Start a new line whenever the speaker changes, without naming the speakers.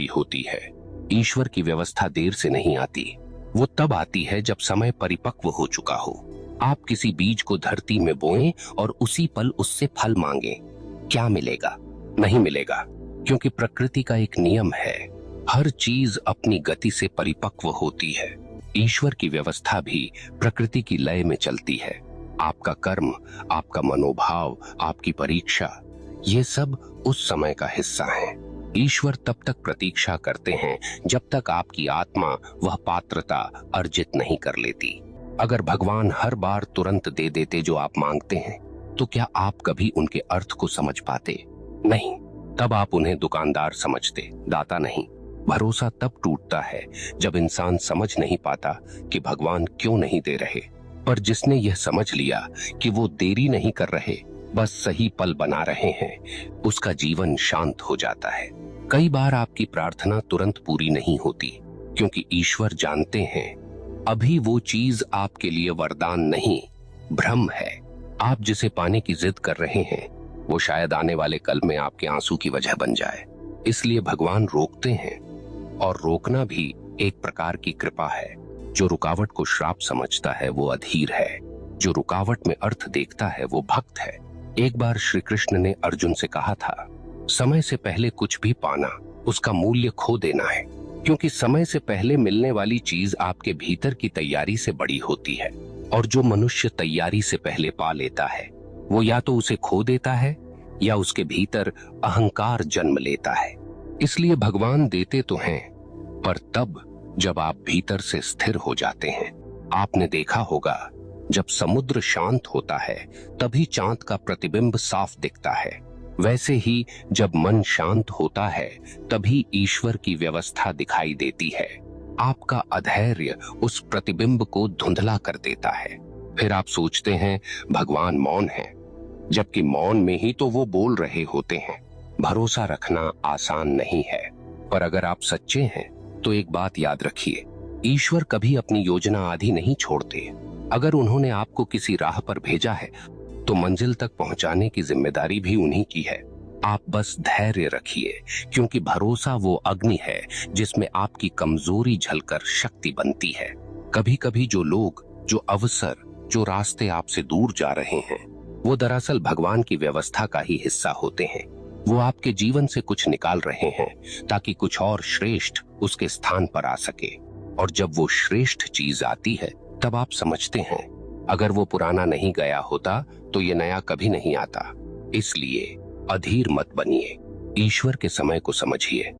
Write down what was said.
होती है। ईश्वर की व्यवस्था देर से नहीं आती, वो तब आती है जब समय परिपक्व हो चुका हो। आप किसी बीज को धरती में बोएं और उसी पल उससे फल मांगें, क्या मिलेगा? नहीं मिलेगा, क्योंकि प्रकृति का एक नियम है, हर चीज अपनी गति से परिपक्व होती है। ईश्वर की व्यवस्था भी प्रकृति की लय में चलती है। आपका कर्म, आपका मनोभाव, आपकी परीक्षा, ये सब उस समय का हिस्सा है। ईश्वर तब तक प्रतीक्षा करते हैं जब तक आपकी आत्मा वह पात्रता अर्जित नहीं कर लेती। अगर भगवान हर बार तुरंत दे देते जो आप मांगते हैं, तो क्या आप कभी उनके अर्थ को समझ पाते? नहीं, तब आप उन्हें दुकानदार समझते, दाता नहीं। भरोसा तब टूटता है जब इंसान समझ नहीं पाता कि भगवान क्यों नहीं दे रहे, पर जिसने यह समझ लिया कि वो देरी नहीं कर रहे, बस सही पल बना रहे हैं, उसका जीवन शांत हो जाता है। कई बार आपकी प्रार्थना तुरंत पूरी नहीं होती, क्योंकि ईश्वर जानते हैं अभी वो चीज आपके लिए वरदान नहीं, भ्रम है। आप जिसे पाने की जिद कर रहे हैं, वो शायद आने वाले कल में आपके आंसू की वजह बन जाए। इसलिए भगवान रोकते हैं, और रोकना भी एक प्रकार की कृपा है। जो रुकावट को श्राप समझता है वो अधीर है, जो रुकावट में अर्थ देखता है वो भक्त है। एक बार श्री कृष्ण ने अर्जुन से कहा था, समय से पहले कुछ भी पाना उसका मूल्य खो देना है, क्योंकि समय से पहले मिलने वाली चीज आपके भीतर की तैयारी से बड़ी होती है, और जो मनुष्य तैयारी से पहले पा लेता है वो या तो उसे खो देता है या उसके भीतर अहंकार जन्म लेता है। इसलिए भगवान देते तो हैं, पर तब जब आप भीतर से स्थिर हो जाते हैं। आपने देखा होगा, जब समुद्र शांत होता है तभी चांद का प्रतिबिंब साफ दिखता है। वैसे ही जब मन शांत होता है तभी ईश्वर की व्यवस्था दिखाई देती है। आपका अधैर्य उस प्रतिबिंब को धुंधला कर देता है। फिर आप सोचते हैं भगवान मौन है, जबकि मौन में ही तो वो बोल रहे होते हैं। भरोसा रखना आसान नहीं है, पर अगर आप सच्चे हैं तो एक बात याद रखिए, ईश्वर कभी अपनी योजना आधी नहीं छोड़ते। अगर उन्होंने आपको किसी राह पर भेजा है तो मंजिल तक पहुंचाने की जिम्मेदारी भी उन्हीं की है। आप बस धैर्य रखिए, क्योंकि भरोसा वो अग्नि है जिसमें आपकी कमजोरी झलकर शक्ति बनती है। कभी कभी जो लोग, जो अवसर, जो रास्ते आपसे दूर जा रहे हैं, वो दरअसल भगवान की व्यवस्था का ही हिस्सा होते हैं। वो आपके जीवन से कुछ निकाल रहे हैं ताकि कुछ और श्रेष्ठ उसके स्थान पर आ सके। और जब वो श्रेष्ठ चीज आती है तब आप समझते हैं, अगर वो पुराना नहीं गया होता तो ये नया कभी नहीं आता। इसलिए अधीर मत बनिए, ईश्वर के समय को समझिए।